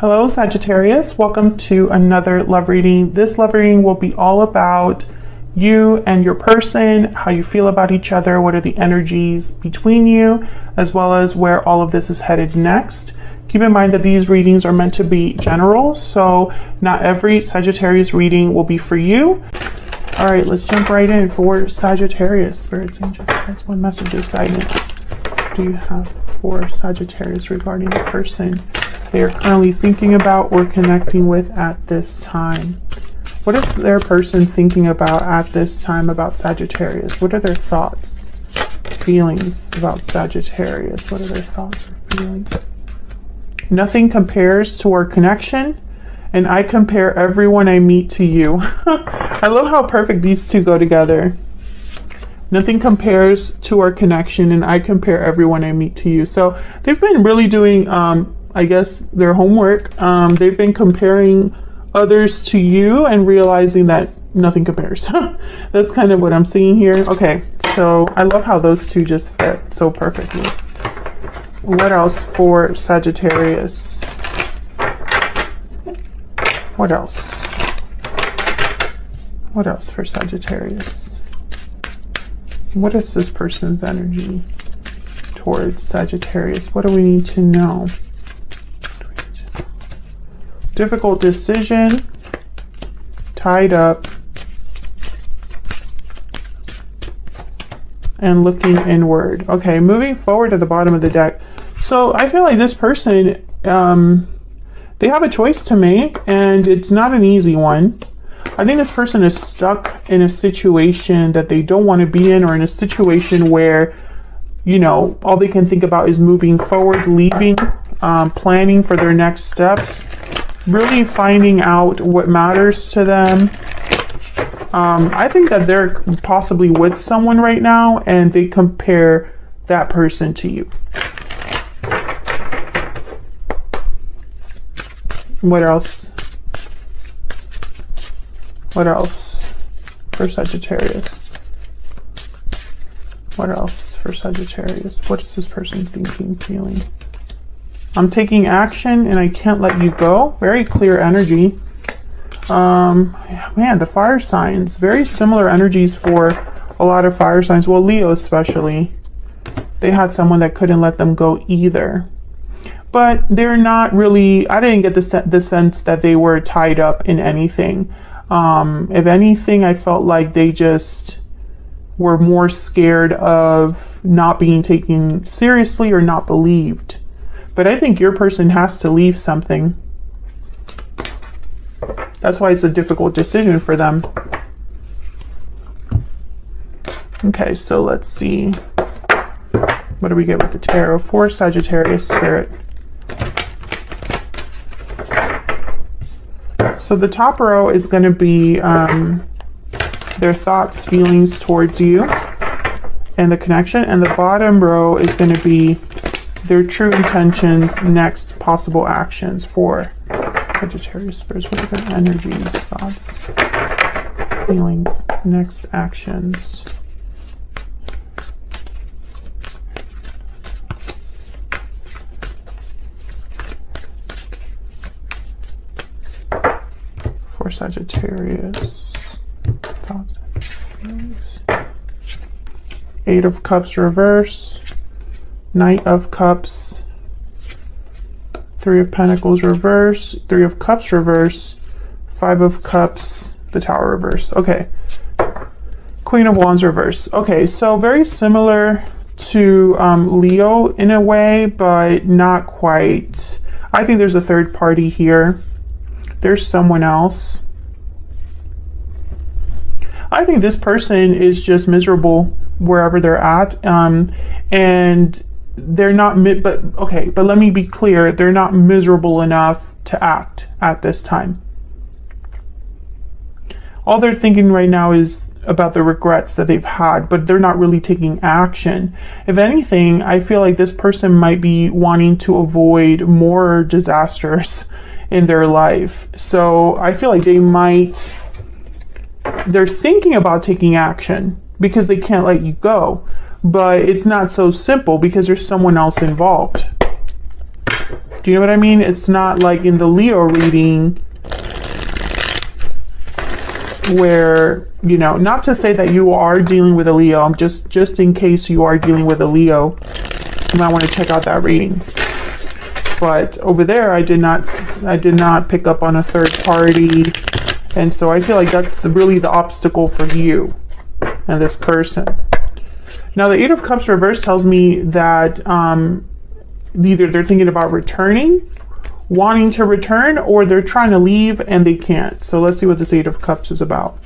Hello Sagittarius, welcome to another love reading. This love reading will be all about you and your person, how you feel about each other, what are the energies between you, as well as where all of this is headed next. Keep in mind that these readings are meant to be general, so not every Sagittarius reading will be for you. All right, let's jump right in for Sagittarius. Spirits, angels, guides, what messages, guidance do you have for Sagittarius regarding the person they are currently thinking about or connecting with at this time? What is their person thinking about at this time about Sagittarius? What are their thoughts, feelings about Sagittarius? What are their thoughts or feelings? Nothing compares to our connection, and I compare everyone I meet to you. I love how perfect these two go together. Nothing compares to our connection, and I compare everyone I meet to you. So they've been really doing I guess their homework. They've been comparing others to you and realizing that nothing compares. That's kind of what I'm seeing here. Okay, so I love how those two just fit so perfectly. What else for Sagittarius? What else? What else for Sagittarius? What is this person's energy towards Sagittarius? What do we need to know? Difficult decision, tied up, and looking inward. Okay, moving forward to the bottom of the deck. So I feel like this person, they have a choice to make, and it's not an easy one. I think this person is stuck in a situation that they don't want to be in, or in a situation where, you know, all they can think about is moving forward, leaving, planning for their next steps. Really finding out what matters to them. I think that they're possibly with someone right now and they compare that person to you. What else? What else for Sagittarius? What else for Sagittarius? What is this person thinking, feeling? I'm taking action and I can't let you go. Very clear energy. Man, the fire signs. Very similar energies for a lot of fire signs. Well, Leo especially. They had someone that couldn't let them go either. But they're not really, I didn't get the sense that they were tied up in anything. If anything, I felt like they just were more scared of not being taken seriously or not believed. But I think your person has to leave something. That's why it's a difficult decision for them. Okay, so let's see. What do we get with the tarot for Sagittarius spirit? So the top row is going to be their thoughts, feelings towards you and the connection. And the bottom row is going to be their true intentions, next possible actions for Sagittarius spirits. What are their energies, thoughts, feelings, next actions? For Sagittarius, thoughts and feelings. Eight of Cups reverse. Knight of Cups, Three of Pentacles reverse, Three of Cups reverse, Five of Cups, the Tower reverse. Okay. Queen of Wands reverse. Okay, so very similar to Leo in a way, but not quite. I think there's a third party here. There's someone else. I think this person is just miserable wherever they're at, and they're not, but let me be clear, they're not miserable enough to act at this time. All they're thinking right now is about the regrets that they've had, but they're not really taking action. If anything, I feel like this person might be wanting to avoid more disasters in their life. So I feel like they're thinking about taking action because they can't let you go. But it's not so simple because there's someone else involved. Do you know what I mean? It's not like in the Leo reading where, you know, not to say that you are dealing with a Leo. I'm just in case you are dealing with a Leo, you might want to check out that reading. But over there, I did not pick up on a third party. And so I feel like that's really the obstacle for you and this person. Now, the Eight of Cups reverse tells me that either they're thinking about returning, wanting to return, or they're trying to leave and they can't. So let's see what this Eight of Cups is about.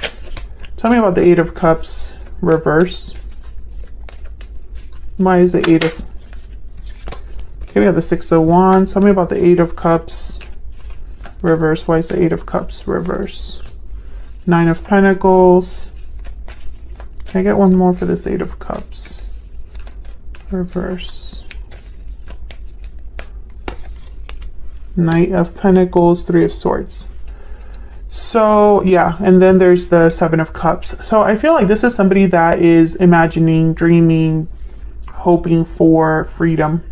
Tell me about the Eight of Cups reverse. Why is the Eight of... Okay, we have the Six of Wands. Tell me about the Eight of Cups reverse. Why is the Eight of Cups reverse? Nine of Pentacles. Can I get one more for this Eight of Cups reverse? Knight of Pentacles, Three of Swords. So yeah, and then there's the Seven of Cups. So I feel like this is somebody that is imagining, dreaming, hoping for freedom.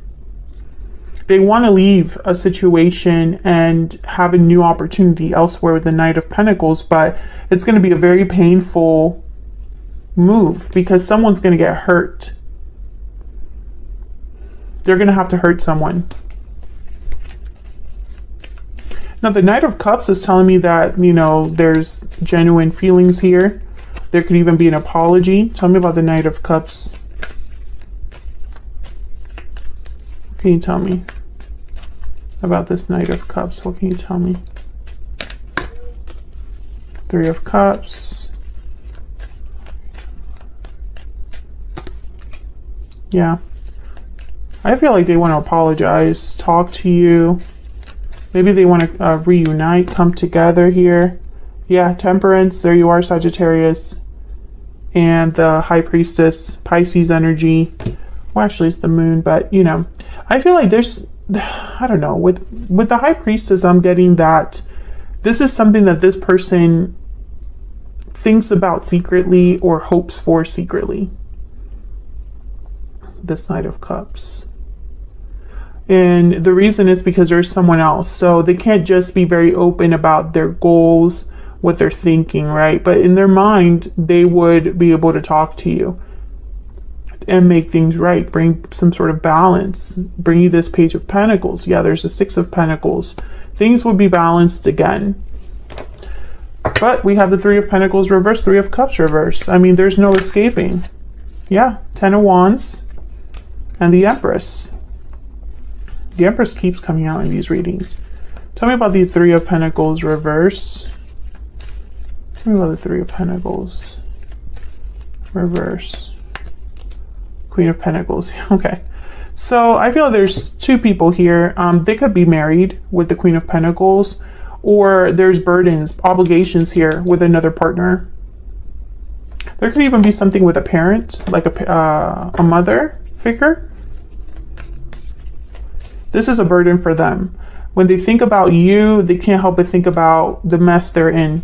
They want to leave a situation and have a new opportunity elsewhere with the Knight of Pentacles, but it's going to be a very painful move because someone's going to get hurt. They're going to have to hurt someone. Now, the Knight of Cups is telling me that, you know, there's genuine feelings here. There could even be an apology. Tell me about the Knight of Cups. What can you tell me about this Knight of Cups? What can you tell me? Three of Cups. Yeah. I feel like they want to apologize, talk to you. Maybe they want to reunite, come together here. Yeah, Temperance. There you are, Sagittarius. And the High Priestess, Pisces energy. Well, actually, it's the Moon, but, you know. I feel like there's, I don't know, with the High Priestess, I'm getting that this is something that this person thinks about secretly or hopes for secretly. This Knight of Cups. And the reason is because there's someone else. So they can't just be very open about their goals, what they're thinking, right? But in their mind, they would be able to talk to you and make things right, bring some sort of balance, bring you this Page of Pentacles. Yeah, there's a Six of Pentacles. Things would be balanced again. But we have the Three of Pentacles reverse, Three of Cups reverse. I mean, there's no escaping. Yeah, Ten of Wands and the Empress. The Empress keeps coming out in these readings. Tell me about the Three of Pentacles reverse. Tell me about the Three of Pentacles reverse. Queen of Pentacles. Okay. So I feel there's two people here. They could be married with the Queen of Pentacles, or there's burdens, obligations here with another partner. There could even be something with a parent, like a mother figure. This is a burden for them. When they think about you, they can't help but think about the mess they're in.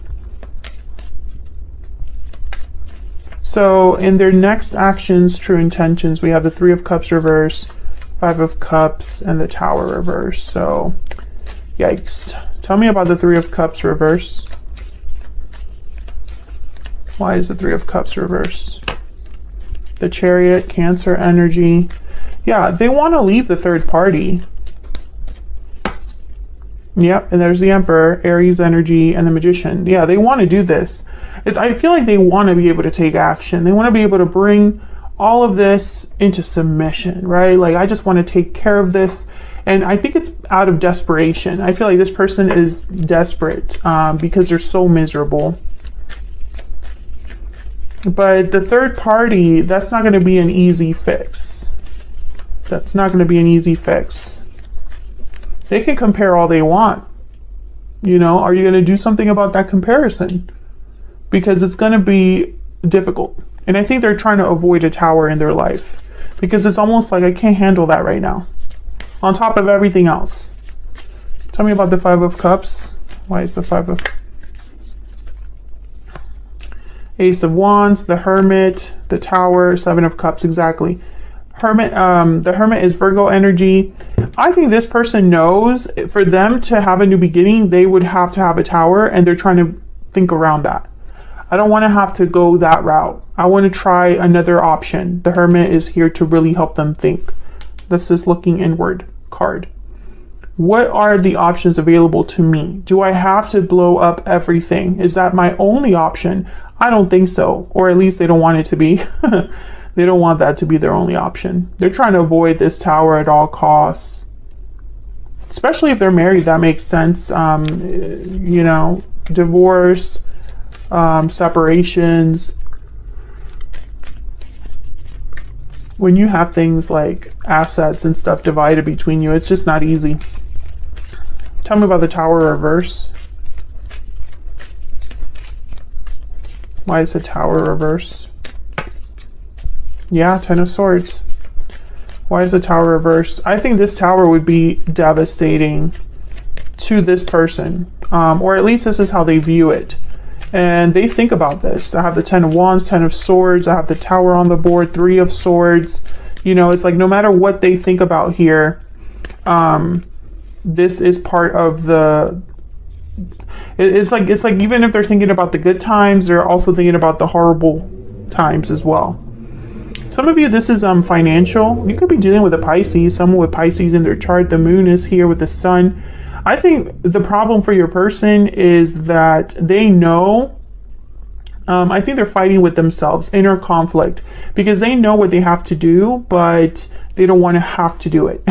So in their next actions, true intentions, we have the Three of Cups reverse, Five of Cups, and the Tower reverse. So, yikes. Tell me about the Three of Cups reverse. Why is the Three of Cups reverse? The Chariot, Cancer energy. Yeah, they want to leave the third party. Yep, and there's the Emperor, Aries energy, and the Magician. Yeah, they want to do this. I feel like they want to be able to take action. They want to be able to bring all of this into submission, right? Like, I just want to take care of this. And I think it's out of desperation. I feel like this person is desperate because they're so miserable. But the third party, that's not going to be an easy fix. That's not going to be an easy fix. They can compare all they want. You know, are you going to do something about that comparison? Because it's going to be difficult. And I think they're trying to avoid a tower in their life. Because it's almost like, I can't handle that right now. On top of everything else. Tell me about the Five of Cups. Why is the Five of... Ace of Wands, the Hermit, the Tower, Seven of Cups, exactly. Hermit, the Hermit is Virgo energy. I think this person knows for them to have a new beginning, they would have to have a Tower, and they're trying to think around that. I don't want to have to go that route. I want to try another option. The Hermit is here to really help them think. This is looking inward card. What are the options available to me? Do I have to blow up everything? Is that my only option? I don't think so. Or at least they don't want it to be. They don't want that to be their only option. They're trying to avoid this Tower at all costs. Especially if they're married, that makes sense. You know, divorce, separations. When you have things like assets and stuff divided between you, it's just not easy. Tell me about the Tower reverse. Why is the Tower reverse? Yeah, Ten of Swords. Why is the Tower reverse? I think this Tower would be devastating to this person. Or at least this is how they view it. And they think about this. I have the Ten of Wands, Ten of Swords. I have the Tower on the board, Three of Swords. You know, it's like no matter what they think about here, this is part of the... It's like even if they're thinking about the good times, they're also thinking about the horrible times as well. Some of you, this is financial. You could be dealing with a Pisces, someone with Pisces in their chart. The moon is here with the sun. I think the problem for your person is that they know, I think they're fighting with themselves, inner conflict, because they know what they have to do, but they don't want to have to do it.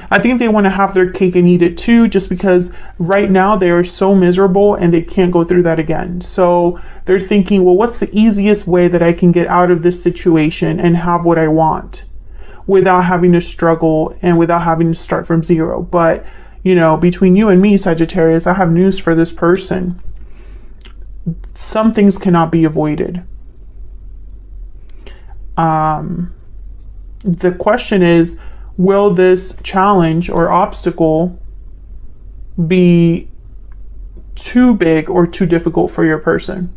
I think they want to have their cake and eat it too, just because right now they are so miserable and they can't go through that again. So they're thinking, well, what's the easiest way that I can get out of this situation and have what I want without having to struggle and without having to start from zero? But, you know, between you and me, Sagittarius, I have news for this person. Some things cannot be avoided. The question is, will this challenge or obstacle be too big or too difficult for your person?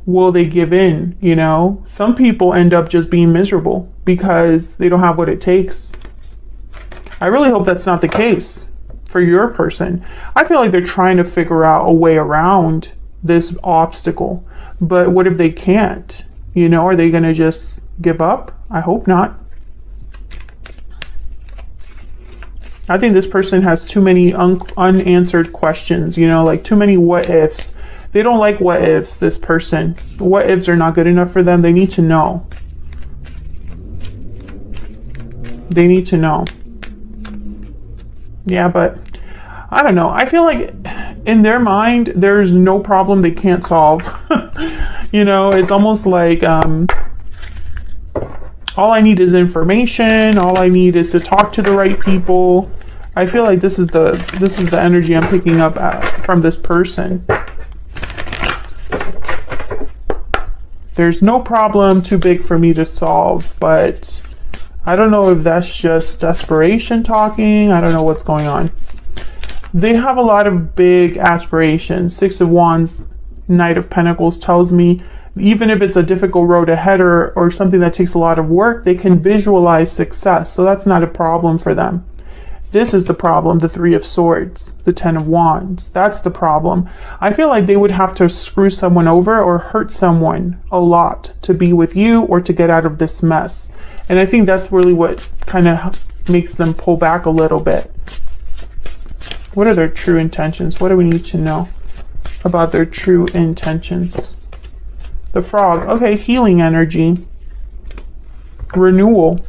Will they give in? You know, some people end up just being miserable because they don't have what it takes. I really hope that's not the case for your person. I feel like they're trying to figure out a way around this obstacle. But what if they can't? You know, are they going to just give up? I hope not. I think this person has too many unanswered questions, you know, like too many what ifs. They don't like what ifs, this person. What ifs are not good enough for them. They need to know. They need to know. Yeah, but I don't know. I feel like in their mind, there's no problem they can't solve. You know, it's almost like all I need is information. All I need is to talk to the right people. I feel like this is the energy I'm picking up from this person. There's no problem too big for me to solve, but I don't know if that's just desperation talking. I don't know what's going on. They have a lot of big aspirations. Six of Wands, Knight of Pentacles tells me even if it's a difficult road ahead or something that takes a lot of work, they can visualize success. So that's not a problem for them. This is the problem, the Three of Swords, the Ten of Wands. That's the problem. I feel like they would have to screw someone over or hurt someone a lot to be with you or to get out of this mess. And I think that's really what kind of makes them pull back a little bit. What are their true intentions? What do we need to know about their true intentions? The Frog. Okay, healing energy. Renewal.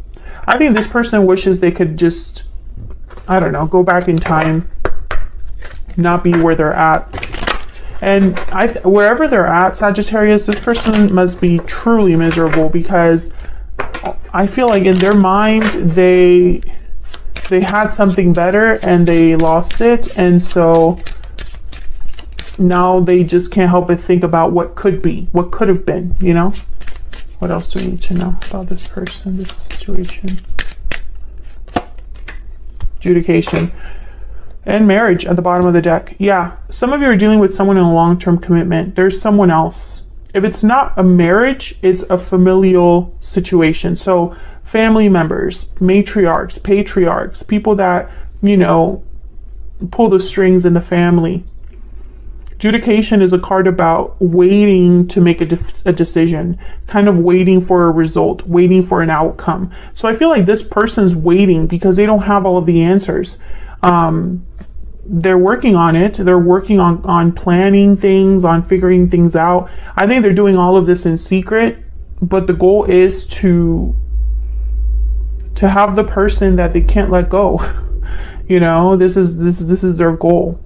I think this person wishes they could just, I don't know, go back in time, not be where they're at. And wherever they're at, Sagittarius, this person must be truly miserable because I feel like in their mind, they had something better and they lost it. And so now they just can't help but think about what could be, what could have been, you know? What else do we need to know about this person, this situation? Adjudication and marriage at the bottom of the deck. Yeah, some of you are dealing with someone in a long-term commitment. There's someone else If it's not a marriage, it's a familial situation. So family members, matriarchs, patriarchs, people that, you know, pull the strings in the family. Judication is a card about waiting to make a decision, kind of waiting for a result, waiting for an outcome. So I feel like this person's waiting because they don't have all of the answers. They're working on it. They're working on planning things, on figuring things out. I think they're doing all of this in secret, but the goal is to have the person that they can't let go. You know, this is their goal.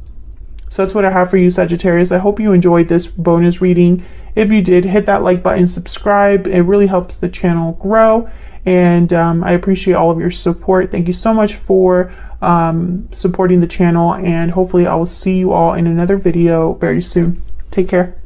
So that's what I have for you, Sagittarius. I hope you enjoyed this bonus reading. If you did, hit that like button, subscribe. It really helps the channel grow. And I appreciate all of your support. Thank you so much for supporting the channel. And hopefully I will see you all in another video very soon. Take care.